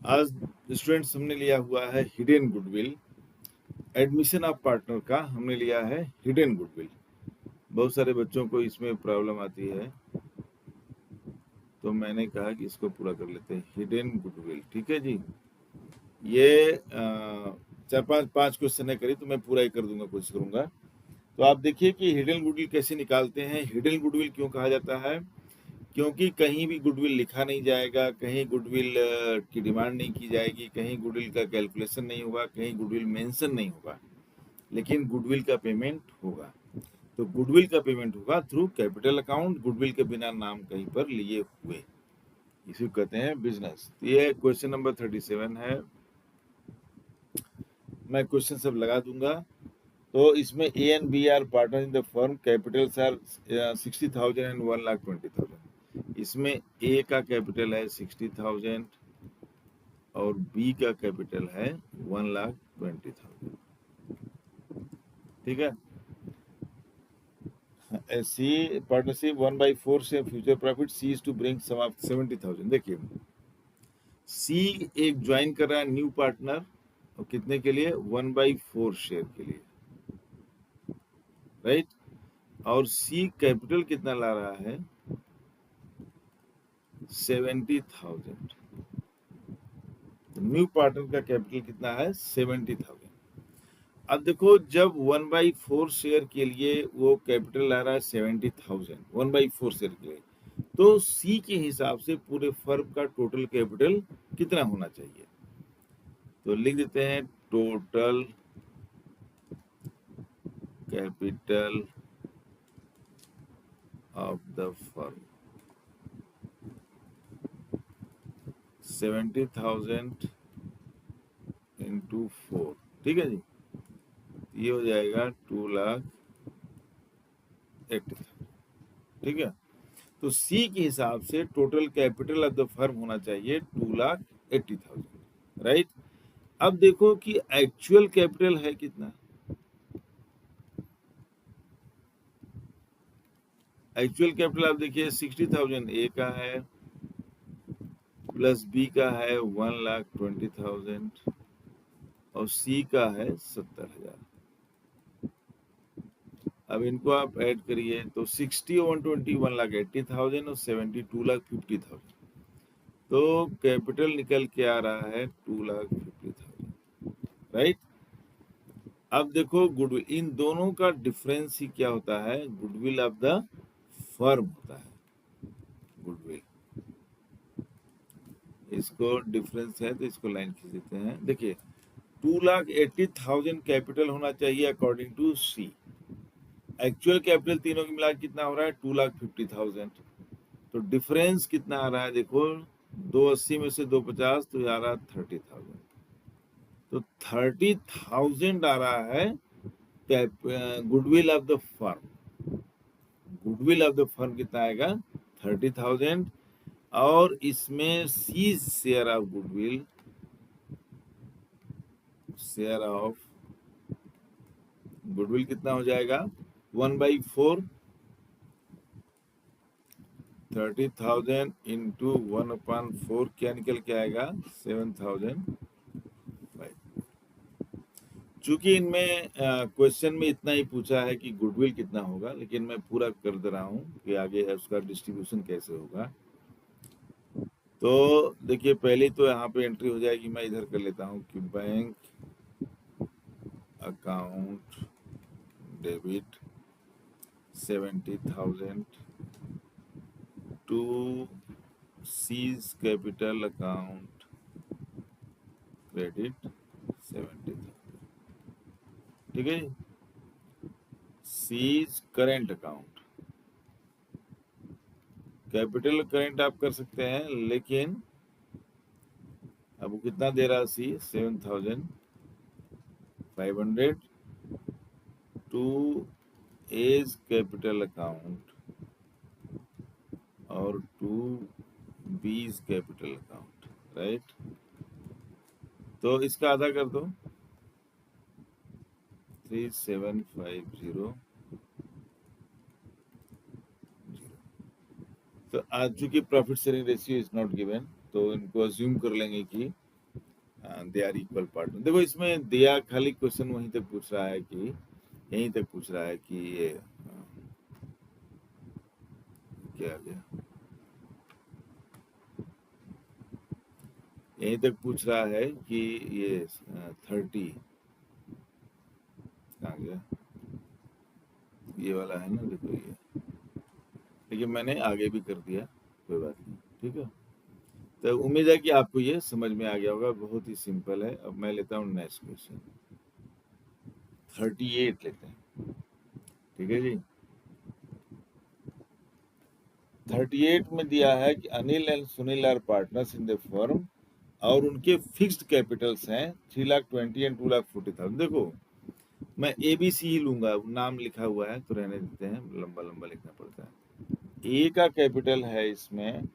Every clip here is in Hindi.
आज स्टूडेंट्स हमने लिया हुआ है hidden goodwill. Admission of partner का हमने लिया है हिडन गुडविल। बहुत सारे बच्चों को इसमें प्रॉब्लम आती है, तो मैंने कहा कि इसको पूरा कर लेते हैं। हिडन गुडविल, ठीक है जी। ये चार पांच क्वेश्चन है करी, तो मैं पूरा ही कर दूंगा, कोशिश करूंगा। तो आप देखिए कि हिडन गुडविल कैसे निकालते हैं। हिडन गुडविल क्यों कहा जाता है? क्योंकि कहीं भी गुडविल लिखा नहीं जाएगा, कहीं गुडविल की डिमांड नहीं की जाएगी, कहीं गुडविल का कैलकुलेशन नहीं होगा, कहीं गुडविल मेंशन नहीं होगा, लेकिन गुडविल का पेमेंट होगा। तो गुडविल का पेमेंट होगा थ्रू कैपिटल अकाउंट, गुडविल के बिना नाम कहीं पर लिए हुए, इसी को कहते हैं बिजनेस। ये क्वेश्चन नंबर 37 है। मैं क्वेश्चन सब लगा दूंगा। तो इसमें A and B are partner in the firm, capitals are 60,000 and 1,20,000। इसमें ए का कैपिटल है 60,000 और बी का कैपिटल है 1,20,000, ठीक है। सी पार्टनरशिप 1/4 से future profit, C is to bring some of 70,000। देखिए, सी एक ज्वाइन कर रहा है न्यू पार्टनर, और कितने के लिए? 1/4 शेयर के लिए, राइट। और सी कैपिटल कितना ला रहा है? 70,000। न्यू पार्टनर का कैपिटल कितना है? 70,000। अब देखो, जब 1/4 शेयर के लिए वो कैपिटल ला रहा है 70,000 1/4 शेयर के लिए, तो सी के हिसाब से पूरे फर्म का टोटल कैपिटल कितना होना चाहिए? तो लिख देते हैं total capital of the firm 70,000 into 4, ठीक है जी। ये हो जाएगा 2,80,000, ठीक है। तो सी के हिसाब से total capital of the firm होना चाहिए 2,80,000, राइट। अब देखो कि एक्चुअल कैपिटल है कितना। एक्चुअल कैपिटल आप देखिए 60,000 ए का है, प्लस बी का है 1,20,000 और सी का है 70,000। अब इनको आप ऐड करिए तो 60 और 120 1,80,000 और 70 2,50,000। तो कैपिटल निकल के आ रहा है 2,50,000, राइट। अब देखो गुडविल, इन दोनों का डिफरेंस ही क्या होता है? गुडविल ऑफ द फर्म होता है गुडविल। इसको डिफरेंस है तो इसको लाइन खींच देते हैं। देखिए, 2,80,000 कैपिटल होना चाहिए according to C. Actual capital तीनों की मिला कितना हो रहा है? 2,50,000। तो डिफरेंस कितना आ रहा है? देखो, 280 में से 250 तो आ रहा है 30,000। तो 30,000 आ रहा है goodwill of the firm. Goodwill of the firm कितना आएगा? 30,000। और इसमें C share of goodwill, share of goodwill कितना हो जाएगा? 1/4 30,000 इंटू 1/4 क्या निकल के आएगा? 7,005। चूंकि इनमें क्वेश्चन में इतना ही पूछा है कि गुडविल कितना होगा, लेकिन मैं पूरा कर दे रहा हूँ कि आगे उसका डिस्ट्रीब्यूशन कैसे होगा। तो देखिए, पहले तो यहाँ पे एंट्री हो जाएगी। मैं इधर कर लेता हूँ कि bank account debit 70,000 to C's capital account credit 70,000, ठीक है। C's current account, capital current आप कर सकते हैं, लेकिन अब वो कितना दे रहा है? C 7,500 to A's capital account और to B's capital account, right. तो इसका आधा कर दो, 3,750। तो आज चूंकि profit sharing ratio is not given, तो इनको अज्यूम कर लेंगे कि दे आर इक्वल पार्टनर। देखो इसमें दिया खाली क्वेश्चन वहीं तक पूछ रहा है कि यहीं तक पूछ रहा है कि ये क्या आ गया, यहीं तक पूछ रहा है कि ये 30 कहाँ गया, ये वाला है ना, देखो ये, लेकिन मैंने आगे भी कर दिया, कोई बात नहीं, ठीक है। तो उम्मीद है कि आपको ये समझ में आ गया होगा, बहुत ही सिंपल है। अब मैं लेता हूँ नेक्स्ट क्वेश्चन, 38 लेते हैं, ठीक है जी। 38 में दिया है कि Anil and Sunil are partners in the firm और उनके फिक्स्ड कैपिटल्स हैं 3,20,000 एंड 2,40,000। देखो मैं ABC ही लूंगा, नाम लिखा हुआ है तो रहने देते हैं, लंबा लंबा लिखना पड़ता है। ए का कैपिटल है इसमें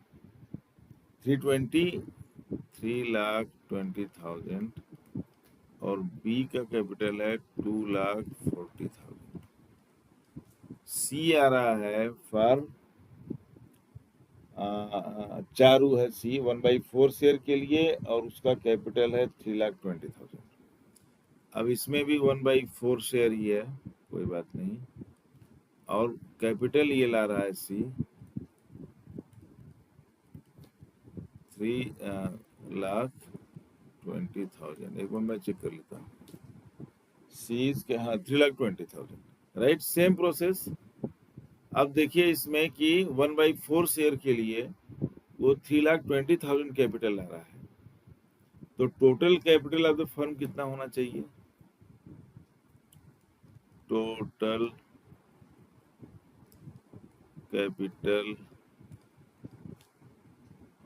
3,20,000 और बी का कैपिटल है 2,40,000। सी आ रहा है फॉर चारू है सी 1/4 शेयर के लिए और उसका कैपिटल है 3,20,000। अब इसमें भी 1/4 शेयर ही है, कोई बात नहीं, और कैपिटल ये ला रहा है सी 3,20,000। एक बार मैं चेक कर लेता हूँ, सी के हाँ 3,20,000, राइट, सेम प्रोसेस। अब देखिए इसमें कि 1/4 शेयर के लिए वो 3,20,000 कैपिटल ला रहा है, तो total capital of the firm कितना होना चाहिए? Total capital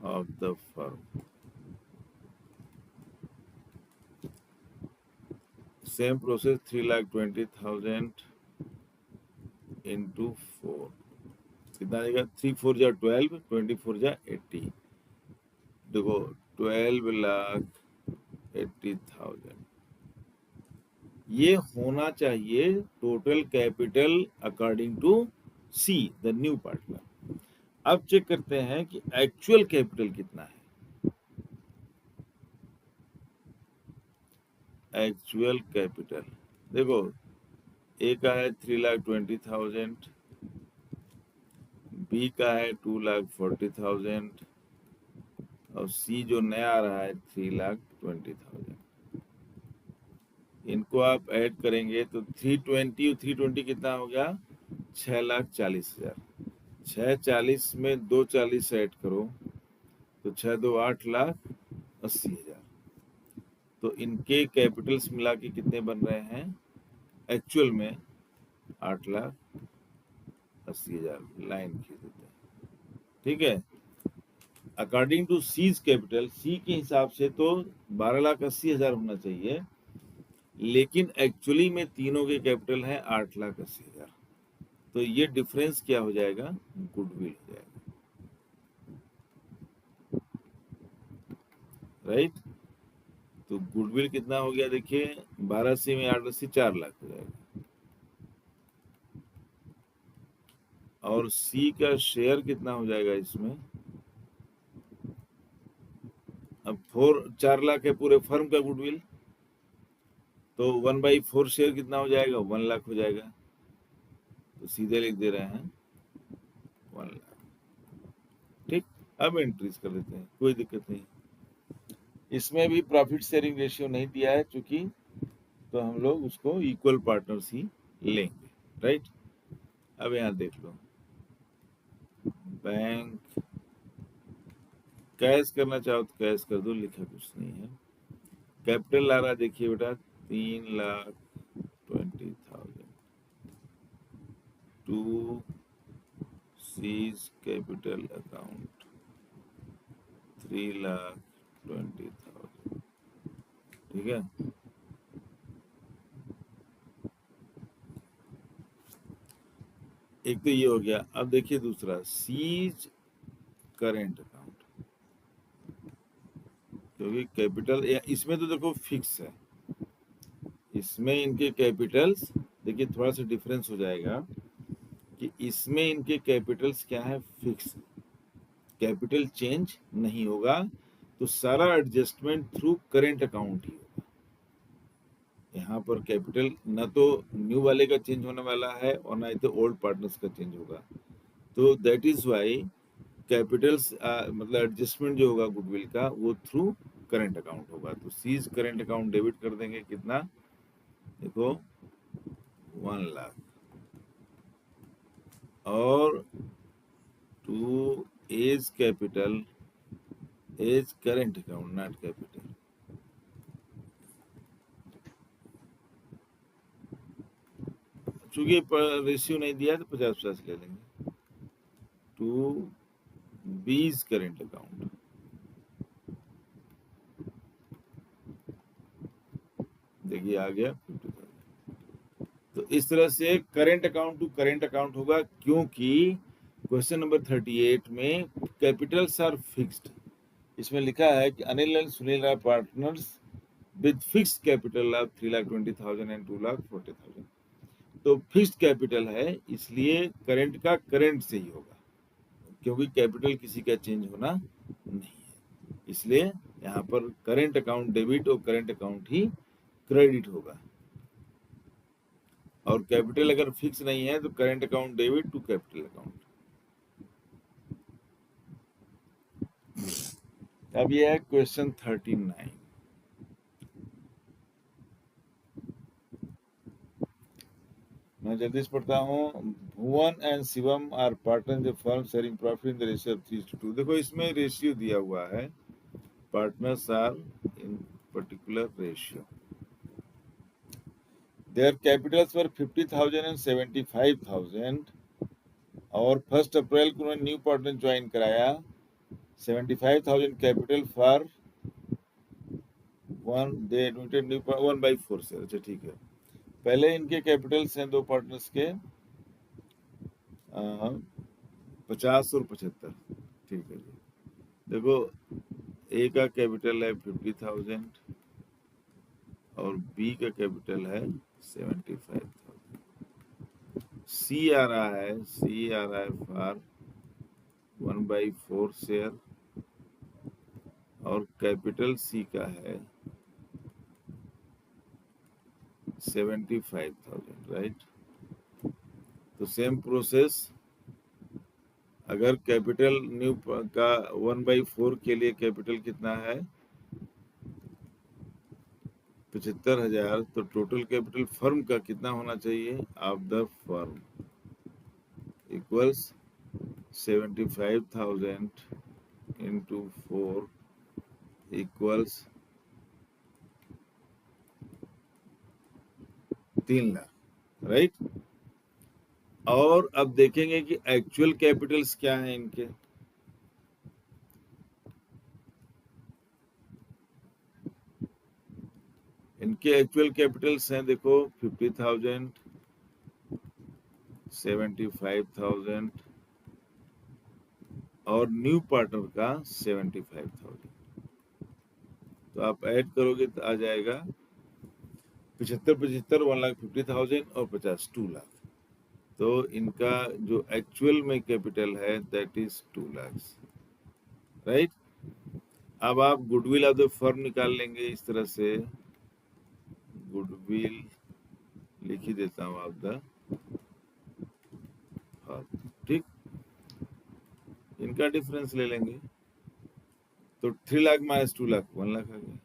of the firm, same process, 3,20,000 into 4 कितना आएगा? 3 4 जा 12, 24 जा 80। देखो 12,80,000 ये होना चाहिए total capital according to C the new partner. अब चेक करते हैं कि एक्चुअल कैपिटल कितना है। एक्चुअल कैपिटल देखो, ए का है 3,20,000, बी का है 2,40,000 और सी जो नया आ रहा है 3,20,000। इनको आप ऐड करेंगे तो 320 और 320 कितना हो गया? 6,40,000। 6,40 में 2,40 ऐड करो तो 6 2 8,80,000। तो इनके कैपिटल्स मिला के कितने बन रहे हैं एक्चुअल में? 8,80,000। लाइन खींच देते हैं, ठीक है। अकॉर्डिंग टू सीज कैपिटल, सी के हिसाब से तो 12,80,000 होना चाहिए, लेकिन एक्चुअली में तीनों के कैपिटल हैं 8,80,000। तो ये डिफरेंस क्या हो जाएगा? गुडविल हो जाएगा, राइट। तो गुडविल कितना हो गया? देखिए 1280 में 880 4,00,000 हो जाएगा। और सी का शेयर कितना हो जाएगा इसमें? अब 4,00,000 है पूरे फर्म का गुडविल, तो 1/4 शेयर कितना हो जाएगा? 1,00,000 हो जाएगा। तो सीधे लिख दे रहे हैं 1,00,000, ठीक। अब एंट्रीज कर देते हैं, कोई दिक्कत नहीं। इसमें भी प्रॉफिट शेयरिंग रेशियो नहीं दिया है चूंकि, तो हम लोग उसको इक्वल पार्टनर्स ही लेंगे, राइट। अब यहाँ देख लो, बैंक कैश करना चाहो तो कैश कर दो, लिखा कुछ नहीं है। कैपिटल ला रहा है, देखिए बेटा 3,20,000 टू सीज कैपिटल अकाउंट 3,20,000, ठीक है। एक तो ये हो गया। अब देखिए दूसरा, सीज करेंट अकाउंट, क्योंकि कैपिटल इसमें तो देखो फिक्स है, इसमें इनके कैपिटल्स देखिए थोड़ा सा डिफरेंस हो जाएगा कि इसमें इनके कैपिटल्स क्या है? फिक्स, कैपिटल चेंज नहीं होगा। तो सारा एडजस्टमेंट थ्रू करेंट अकाउंट ही होगा। यहाँ पर कैपिटल न तो न्यू वाले का चेंज होने वाला है और ना ही तो ओल्ड पार्टनर्स का चेंज होगा। तो दैट इज वाई कैपिटल्स मतलब एडजस्टमेंट जो होगा गुडविल का वो थ्रू करेंट अकाउंट होगा। तो सीज करेंट अकाउंट डेबिट कर देंगे कितना, देखो 1 लाख, और to A's capital A's current account not capital, चूंकि रेशियो नहीं दिया तो 50-50 ले लेंगे। टू बीज करेंट अकाउंट, देखिए आ गया 50,000। तो इस तरह से current account to current account होगा, क्योंकि क्वेश्चन नंबर 38 में कैपिटल्स आर फिक्स्ड। इसमें लिखा है कि Anil and Sunil are partners with fixed capital of 3,20,000 and 2,40,000। तो फिक्स्ड कैपिटल है, इसलिए करेंट का करेंट से ही होगा, क्योंकि कैपिटल किसी का चेंज होना नहीं है। इसलिए यहाँ पर करेंट अकाउंट डेबिट और करेंट अकाउंट ही क्रेडिट होगा। और कैपिटल अगर फिक्स नहीं है तो current account debit to capital account. अब यह है क्वेश्चन 39। मैं जल्दी से पढ़ता हूँ। Bhuvan and Shivam are partner in the firm sharing profit in the ratio of 3:2। देखो इसमें रेशियो दिया हुआ है, partners are in particular ratio. Their capitals were 50,000 and 75,000, और 1 अप्रैल को उन्होंने न्यू पार्टनर ज्वाइन कराया। 75,000 capital for one, they admitted new 1/4 से। अच्छा ठीक है, पहले इनके कैपिटल्स हैं दो पार्टनर्स के 50 और 75। ठीक है जी, देखो ए का कैपिटल है 50,000 और बी का कैपिटल है 75,000। सी आ रहा है फॉर 1/4 शेयर, और कैपिटल सी का है 75,000, राइट। तो सेम प्रोसेस, अगर कैपिटल न्यू का 1/4 के लिए कैपिटल कितना है 75,000, तो टोटल कैपिटल फर्म का कितना होना चाहिए of the firm equals 75,000 into 4 equals 3 lakh, right. और अब देखेंगे कि एक्चुअल कैपिटल्स क्या हैं इनके। इनके एक्चुअल कैपिटल्स हैं, देखो 50,000, 75,000 और न्यू पार्टनर का 75,000। तो आप ऐड करोगे तो आ जाएगा 75 1,50,000 और 50 2 लाख। तो इनका जो एक्चुअल में कैपिटल है दैट इज 2 लाख, राइट। अब आप गुडविल ऑफ द फर्म निकाल लेंगे इस तरह से, गुडविल लिख ही देता हूं आप द फर्म, ठीक। इनका डिफरेंस ले लेंगे, तो 3 लाख माइनस 2 लाख 1 लाख आ गया,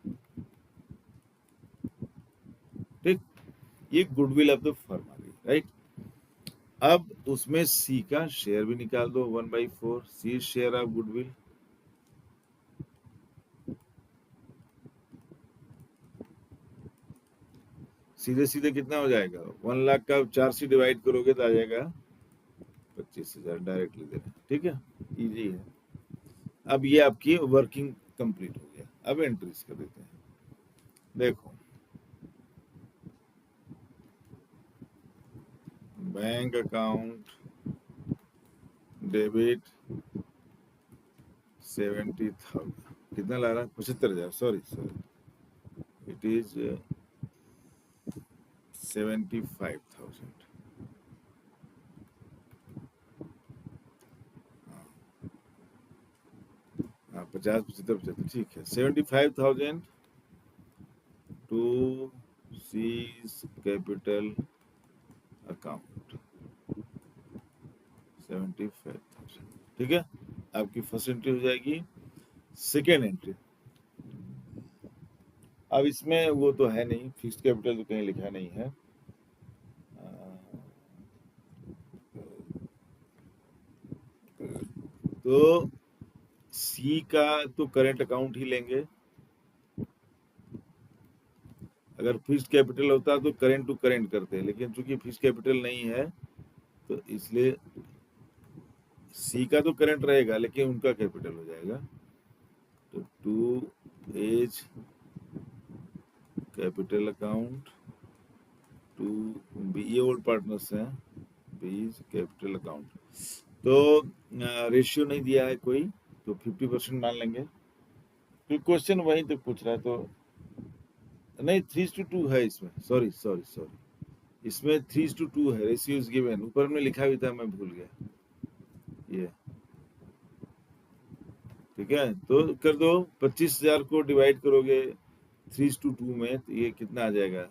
ठीक। ये गुडविल ऑफ द फर्म आ गई, राइट। अब उसमें सी का शेयर भी निकाल दो 1/4, सी शेयर ऑफ गुडविल। सीधे सीधे कितना हो जाएगा, 1 लाख का 4 से डिवाइड करोगे तो आ जाएगा 25,000, डायरेक्टली देना, ठीक है, इजी है। अब ये आपकी वर्किंग कंप्लीट हो गया। अब एंट्रीज कर देते हैं। देखो बैंक अकाउंट डेबिट 70,000, कितना ला रहा है 75,000, सॉरी इट इज 75,000। आप 50-75%, ठीक है। 75,000 टू सीज कैपिटल अकाउंट, 75,000, ठीक है। आपकी फर्स्ट एंट्री हो जाएगी। सेकेंड एंट्री, अब इसमें वो तो है नहीं, फिक्स्ड कैपिटल तो कहीं लिखा नहीं है। तो सी का तो करेंट अकाउंट ही लेंगे। अगर फिक्स्ड कैपिटल होता तो करेंट टू करेंट करते हैं, लेकिन चूंकि फिक्स्ड कैपिटल नहीं है तो इसलिए सी का तो करेंट रहेगा लेकिन उनका कैपिटल हो जाएगा। तो to A's capital account to B, ये ओल्ड पार्टनर्स हैं, बीज कैपिटल अकाउंट। तो रेशियो नहीं दिया है कोई, तो 50% मान लेंगे। तो क्वेश्चन वहीं तक पूछ रहा है, तो नहीं 3:2 है इसमें, सॉरी, इसमें 3:2 है, रेशियो इज गिवन, ऊपर में लिखा भी था, मैं भूल गया ये, ठीक है। तो कर दो, 25,000 को डिवाइड करोगे 3:2 में तो ये कितना आ जाएगा,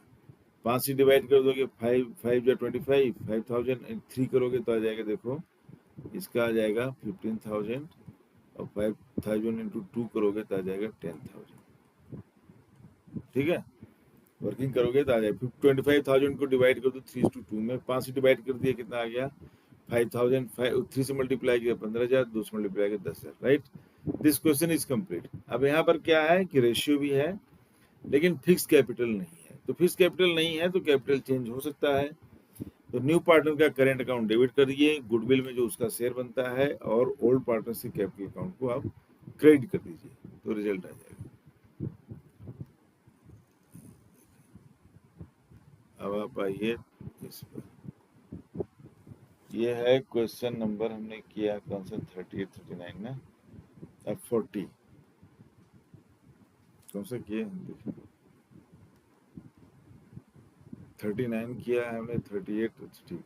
5 से डिवाइड कर दोगे, 5 या 25, 5,000 3 करोगे तो आ जाएगा, देखो इसका आ जाएगा 15,000, और 5,000 इंटू 2 करोगे तो आ जाएगा 10,000, ठीक है। वर्किंग करोगे तो आ जाएगा 25,000 को डिवाइड कर दो 3:2 में, 5 से डिवाइड कर दिया, कितना आ गया 5,000, 3 से मल्टीप्लाई किया 15,000, 2 से मल्टीप्लाई किया 10,000, right. This question is complete. अब यहाँ पर क्या है कि रेशियो भी है लेकिन फिक्स कैपिटल नहीं है, तो फिक्स कैपिटल नहीं है तो कैपिटल चेंज हो सकता है। तो न्यू पार्टनर का करेंट अकाउंट डेबिट करिए, गुडविल में जो उसका शेयर बनता है, और ओल्ड पार्टनर से कैपिटल अकाउंट को आप क्रेडिट कर दीजिए, तो रिजल्ट आ जाएगा। अब आप आइए इस पर, ये है क्वेश्चन नंबर, हमने किया कौन सा 38, 39 ना, अब 40 कौन सा किए, देखिए 39 किया है हमने, 38, ठीक।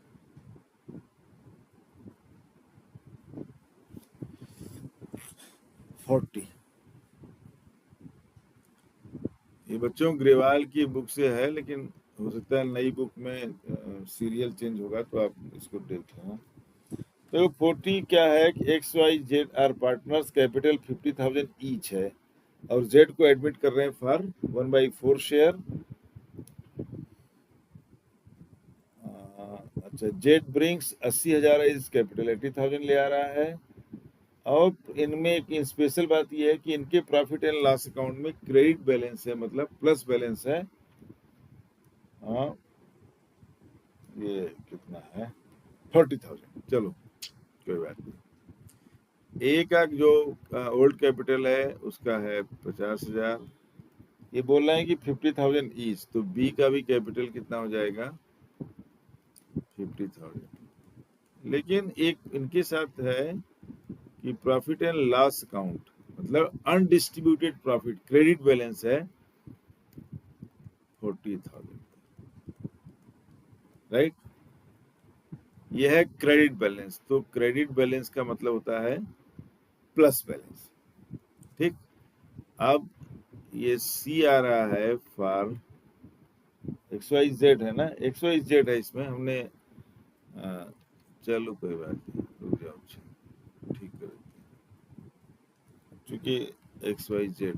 ये बच्चों ग्रेवाल की बुक से है, लेकिन हो सकता है नई बुक में सीरियल चेंज होगा, तो आप इसको देख लेना। तो 40 क्या है कि XYZ are partners, capital 50,000 each है, और Z को एडमिट कर रहे हैं फॉर 1/4 शेयर। अच्छा, Z ब्रिंग्स 80,000 इज कैपिटल, 80,000 ले आ रहा है। और इनमें एक स्पेशल बात यह है कि इनके प्रॉफिट एंड लॉस अकाउंट में क्रेडिट बैलेंस है, मतलब प्लस बैलेंस है। हाँ, ये कितना है 40,000, चलो कोई बात नहीं। ए का जो ओल्ड कैपिटल है उसका है 50,000, ये बोल रहे हैं कि 50,000 ईच, तो बी का भी कैपिटल कितना हो जाएगा 50,000। लेकिन एक इनके साथ है कि प्रॉफिट एंड लॉस अकाउंट, मतलब अनडिस्ट्रीब्यूटेड प्रॉफिट, क्रेडिट बैलेंस है 40,000, राइट। यह है क्रेडिट बैलेंस, तो क्रेडिट बैलेंस का मतलब होता है प्लस बैलेंस, ठीक। अब ये सी आ रहा है फॉर XYZ है ना, XYZ है, इसमें हमने चलो कोई बात नहीं, रुक जाओ, ठीक कर देते हैं, चूंकि XYZ है,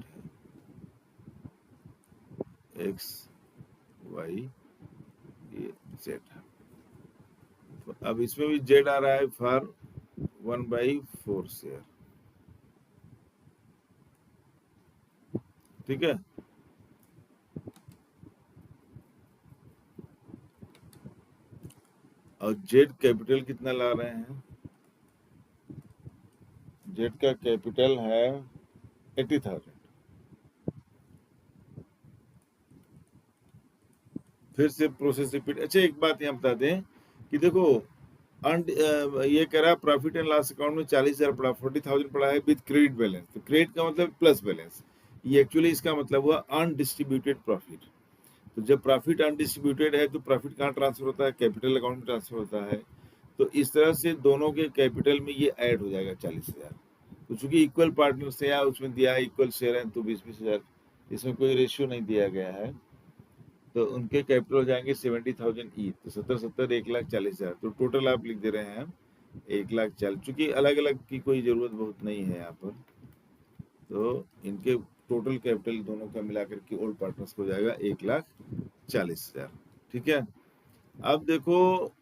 XYZ है, तो अब इसमें भी Z आ रहा है फॉर 1/4 शेयर, ठीक है। और Z कैपिटल कितना ला रहे हैं, Z का कैपिटल है 80,000। फिर से प्रोसेस रिपीट। अच्छा, एक बात यहाँ बता दें कि देखो ये कह रहा है प्रॉफिट एंड लॉस अकाउंट में 40,000 पड़ा, 40,000 पड़ा है विद क्रेडिट बैलेंस, तो क्रेडिट का मतलब प्लस बैलेंस, ये एक्चुअली इसका मतलब हुआ अनडिस्ट्रीब्यूटेड प्रॉफिट। तो जब प्रॉफिट अनडिस्ट्रीब्यूटेड है तो प्रॉफिट कहाँ ट्रांसफर होता है, कैपिटल अकाउंट में ट्रांसफर होता है। तो इस तरह से दोनों के कैपिटल में ये ऐड हो जाएगा 40,000, तो चूंकि इक्वल पार्टनर्स है या उसमें दिया है इक्वल शेयर है तो 20-20 हजार, इसमें कोई रेशियो नहीं दिया गया है, तो उनके कैपिटल हो जाएंगे 70,000 ईच, तो 70 1,40,000, तो टोटल आप लिख दे रहे हैं 1,40,000। चूंकि अलग अलग की कोई जरूरत बहुत नहीं है यहाँ पर, तो इनके टोटल कैपिटल दोनों का मिलाकर के ओल्ड पार्टनर्स को जाएगा 1,40,000। ठीक है। अब देखो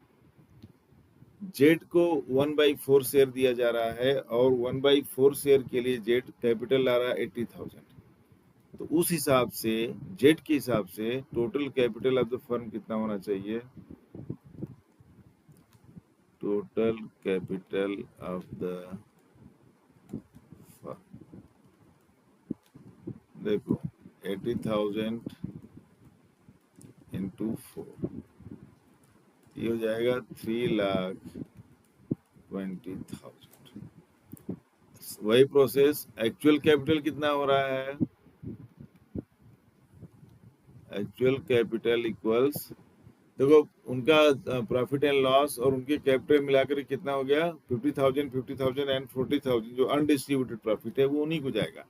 जेड को 1/4 शेयर दिया जा रहा है और 1/4 शेयर के लिए जेड कैपिटल ला रहा है 80,000, तो उस हिसाब से जेड के हिसाब से total capital of the firm कितना होना चाहिए? Total capital of the firm, देखो 80,000 इंटू 4, ये हो जाएगा 3,20,000। वही प्रोसेस, एक्चुअल कैपिटल कितना हो रहा है? एक्चुअल कैपिटल इक्वल्स, देखो उनका प्रॉफिट एंड लॉस और उनके कैपिटल मिलाकर कितना हो गया? 50,000, 50,000 एंड 40,000, जो अनडिस्ट्रीब्यूटेड प्रॉफिट है वो उन्हीं को जाएगा।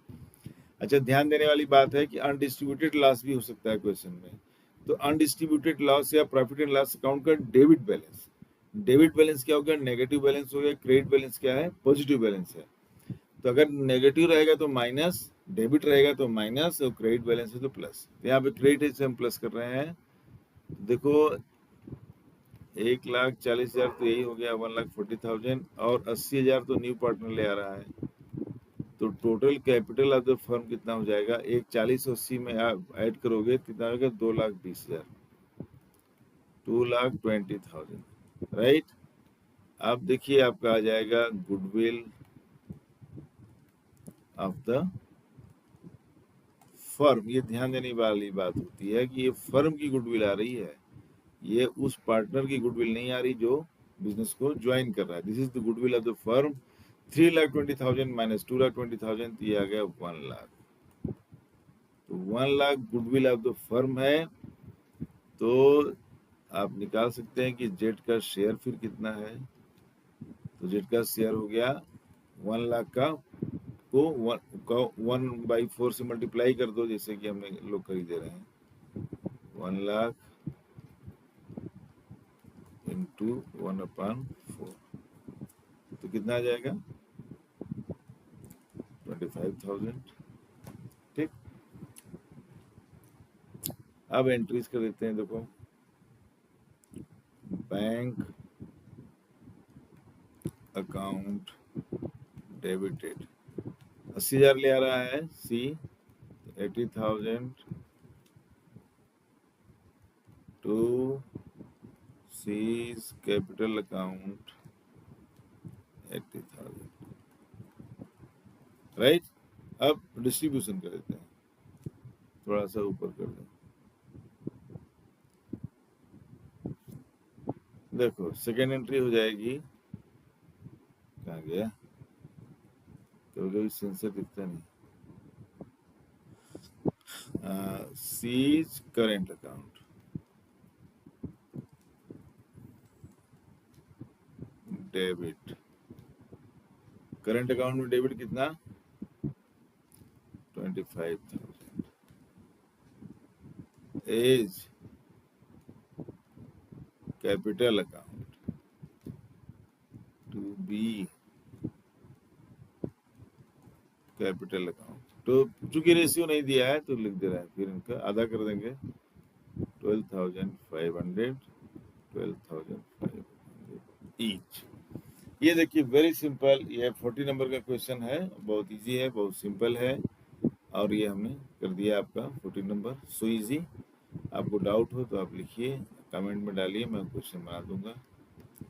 अच्छा, ध्यान देने वाली बात है कि अनडिस्ट्रीब्यूटेड लॉस भी हो सकता है क्वेश्चन में, तो अनडिस्ट्रीब्यूटेड लॉस या प्रॉफिट एंड लॉस अकाउंट का डेबिट बैलेंस, डेबिट बैलेंस क्या हो गया? नेगेटिव बैलेंस हो गया। क्रेडिट बैलेंस क्या है? पॉजिटिव बैलेंस है। तो अगर नेगेटिव रहेगा तो माइनस, डेबिट रहेगा तो माइनस, और क्रेडिट बैलेंस है तो प्लस। तो यहाँ पे क्रेडिट से हम प्लस कर रहे हैं। देखो 1,40,000 तो यही हो गया 1,40,000, और 80,000 तो न्यू पार्टनर ले आ रहा है, तो total capital of the firm कितना हो जाएगा? 1,40 और 80 में आप ऐड करोगे कितना होगा? 2,20,000, 2,20,000, राइट। अब देखिए आपका आ जाएगा गुडविल ऑफ द फर्म। ये ध्यान देने वाली बात होती है कि ये फर्म की गुडविल आ रही है, ये उस पार्टनर की गुडविल नहीं आ रही जो बिजनेस को ज्वाइन कर रहा है। This is the goodwill of the firm. 3,20,000 minus 2,20,000, तो ये आ गया 1,00,000। तो 1,00,000 गुडविल ऑफ द फर्म है। तो आप निकाल सकते हैं कि जेड का शेयर फिर कितना है। तो जेड का शेयर हो गया 1,00,000 का को 1/4 से मल्टीप्लाई कर दो, जैसे कि हमने लोग खरीदे रहे हैं। 1,00,000 इंटू 1/4, तो कितना आ जाएगा? 25,000। ठीक, अब एंट्रीज कर देते हैं। देखो बैंक अकाउंट डेबिटेड 80,000 ले आ रहा है C, 80,000 to C's capital account 80,000, right. अब डिस्ट्रीब्यूशन कर देते हैं, थोड़ा सा ऊपर कर दें। देखो सेकेंड एंट्री हो जाएगी, कहाँ गया? कभी सेंसर दिखता नहीं। C's current account debit, current account में डेबिट कितना? 25,000 A's capital account to B capital account. तो चूंकि रेशियो नहीं दिया है तो लिख दे रहे हैं, फिर इनका आधा कर देंगे 12,500, 12,500 ईच। ये देखिए वेरी सिंपल, ये 40 नंबर का क्वेश्चन है, बहुत इजी है, बहुत सिंपल है, और ये हमने कर दिया आपका 40 नंबर। So easy. आपको डाउट हो तो आप लिखिए, कमेंट में डालिए, मैं क्वेश्चन बना दूंगा।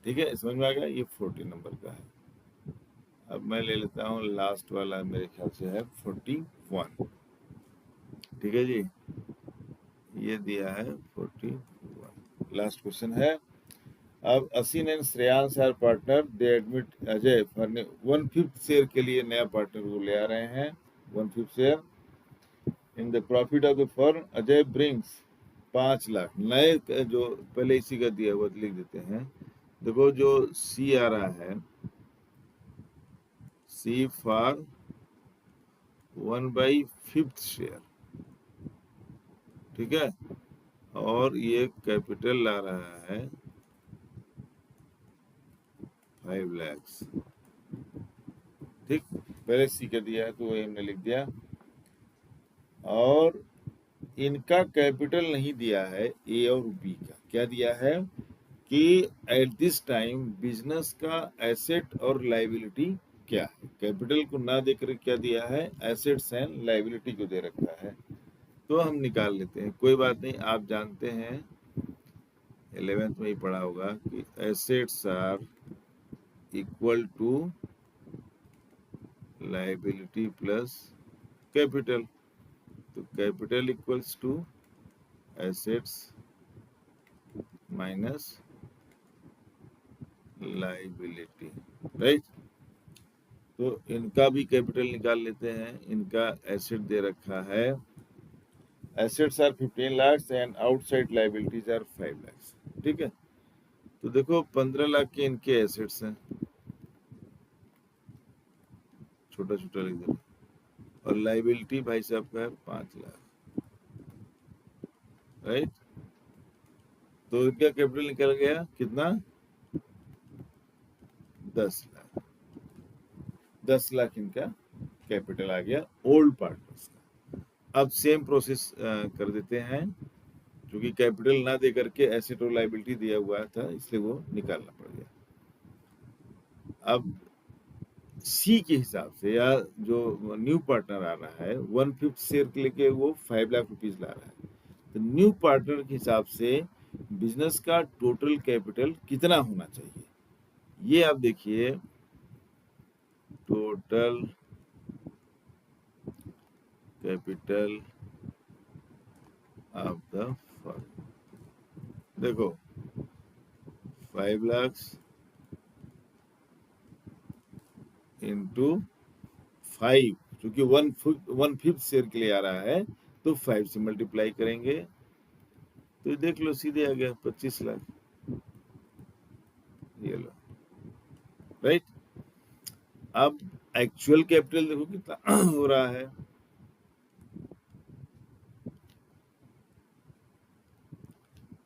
ठीक है, समझ में आ गया? ये 40 नंबर का है। अब मैं ले लेता हूँ लास्ट वाला, मेरे ख्याल से है 41। ठीक है जी, ये दिया है 41, लास्ट क्वेश्चन है। अब Asin and Shreyansh are partner, they admit Ajay for 1/5 share के लिए नया पार्टनर को ले आ रहे हैं। 1/5 share in the profit of the firm, Ajay brings 5 lakh. नए जो पहले इसी का दिया हुआ लिख देते हैं। देखो जो सी आ रहा है, C फॉर 1/5 शेयर, ठीक है, और ये कैपिटल ला रहा है 5 lakhs, ठीक। पहले सी कर दिया है तो वही हमने लिख दिया। और इनका कैपिटल नहीं दिया है ए और बी का, क्या दिया है कि एट दिस टाइम बिजनेस का एसेट और लाइबिलिटी क्या है। कैपिटल को ना देकर क्या दिया है, एसेट्स एंड लाइबिलिटी को दे रखा है। तो हम निकाल लेते हैं, कोई बात नहीं। आप जानते हैं 11th में ही पढ़ा होगा कि assets are equal to liability plus capital. तो capital equals to assets minus liability, right. तो इनका भी कैपिटल निकाल लेते हैं। इनका एसेट दे रखा है, assets are 15 lakh and outside liabilities are 5 lakh, ठीक है। तो देखो 15 लाख के इनके एसेट्स हैं, छोटा छोटा लिख देना, और लाइबिलिटी भाई साहब का है 5 लाख, राइट। तो इनका कैपिटल निकल गया कितना, 10 लाख। 10 लाख इनका कैपिटल आ गया ओल्ड पार्टनर्स का। अब सेम प्रोसेस कर देते हैं, क्योंकि कैपिटल ना दे करके एसेट और लाइबिलिटी दिया हुआ था, इसलिए वो निकालना पड़ गया। अब सी के हिसाब से, या जो न्यू पार्टनर आ रहा है 1/5 शेयर के लेके वो 5 लाख रुपीज ला रहा है। तो न्यू पार्टनर के हिसाब से बिजनेस का टोटल कैपिटल कितना होना चाहिए, ये आप देखिए। Total capital of the firm, देखो 5 लाख इंटू 5, क्योंकि 1/5 शेयर के लिए आ रहा है तो 5 से मल्टीप्लाई करेंगे, तो देख लो सीधे आ गया 25 लाख, ये लो, राइट। अब एक्चुअल कैपिटल देखो कितना हो रहा है,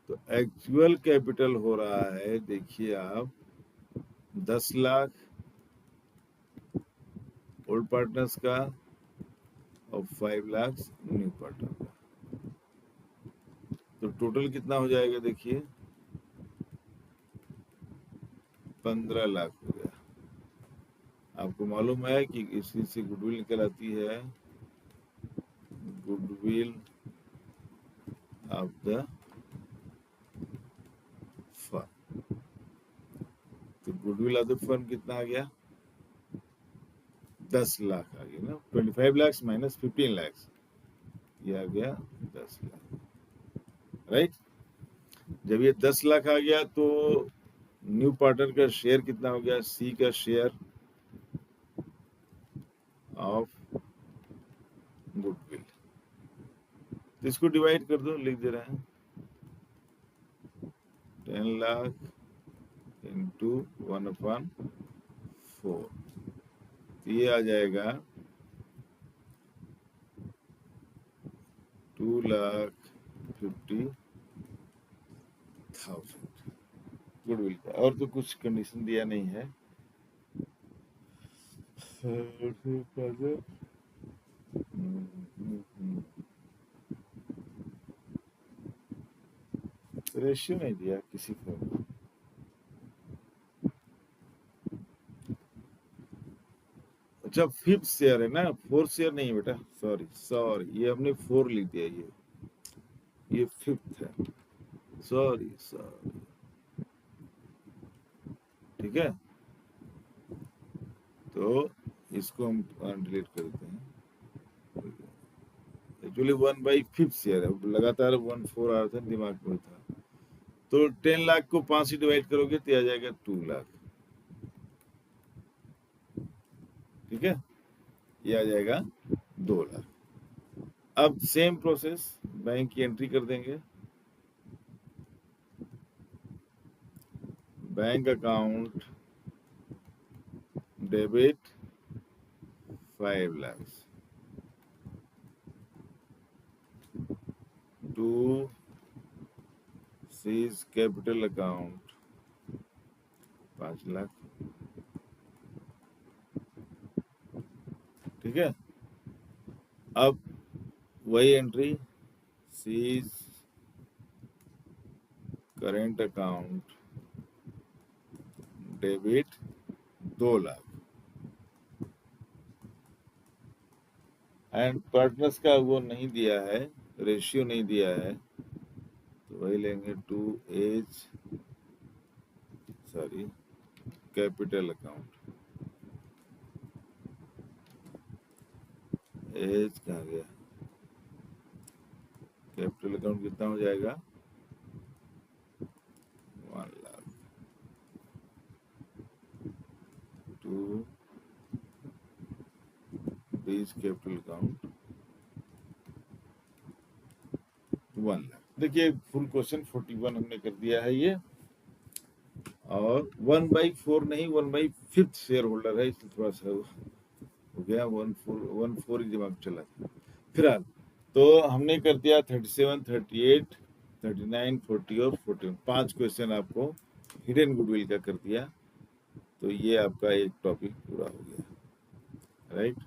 तो एक्चुअल कैपिटल हो रहा है, देखिए आप 10 लाख ओल्ड पार्टनर्स का और 5 लाख न्यू पार्टनर का। तो टोटल कितना हो जाएगा, देखिए 15 लाख हो गया। आपको मालूम है कि इसी से गुडविल निकल आती है, गुडविल ऑफ द फर्म। तो गुडविल ऑफ द फर्म कितना आ गया, 10 लाख आ गया ना। 25 लाख माइनस 15 लाख, ये आ गया 10 लाख, राइट। जब ये 10 लाख आ गया तो न्यू पार्टनर का शेयर कितना हो गया, सी का शेयर ऑफ गुडविल। तो इसको डिवाइड कर दो, लिख दे रहे हैं 10 लाख इंटू 1/4, तो ये आ जाएगा 2,50,000 गुडविल का। और तो कुछ कंडीशन दिया नहीं है। रेशियो नहीं दिया किसी को। अच्छा 5th शेयर है ना, 4th शेयर नहीं है बेटा, सॉरी सॉरी, ये हमने 4 लिख दिया, ये 5th है, सॉरी सॉरी, ठीक है। तो इसको हम डिलीट कर देते हैं। एक्चुअली 1/5 शेयर है, लगातार 1/4 आ रहा था, दिमाग में था। तो 10 लाख को 5 से डिवाइड करोगे तो आ जाएगा 2 लाख, ठीक है, ये आ जाएगा 2 लाख। अब सेम प्रोसेस, बैंक की एंट्री कर देंगे, bank account debit 5 lakhs. To seize capital account 5 lakh. ठीक है. अब वही entry, C's current account debit 2 lakh. And partners का वो नहीं दिया है, रेशियो नहीं दिया है, तो वही लेंगे to A's capital account. A's कहाँ गया, कैपिटल अकाउंट कितना हो जाएगा 1 lakh. To B's capital account 1 lakh. देखिए फुल क्वेश्चन 41 हमने कर दिया है ये, और 1/4 नहीं 1/5 शेयर होल्डर है, इसलिए थोड़ा सा हो गया 1/4 ही दिमाग चला. फिलहाल तो हमने कर दिया 37, 38, 39, 40 और 41. 5 क्वेश्चन आपको हिडन गुडविल का कर दिया, तो ये आपका एक टॉपिक पूरा हो गया. राइट.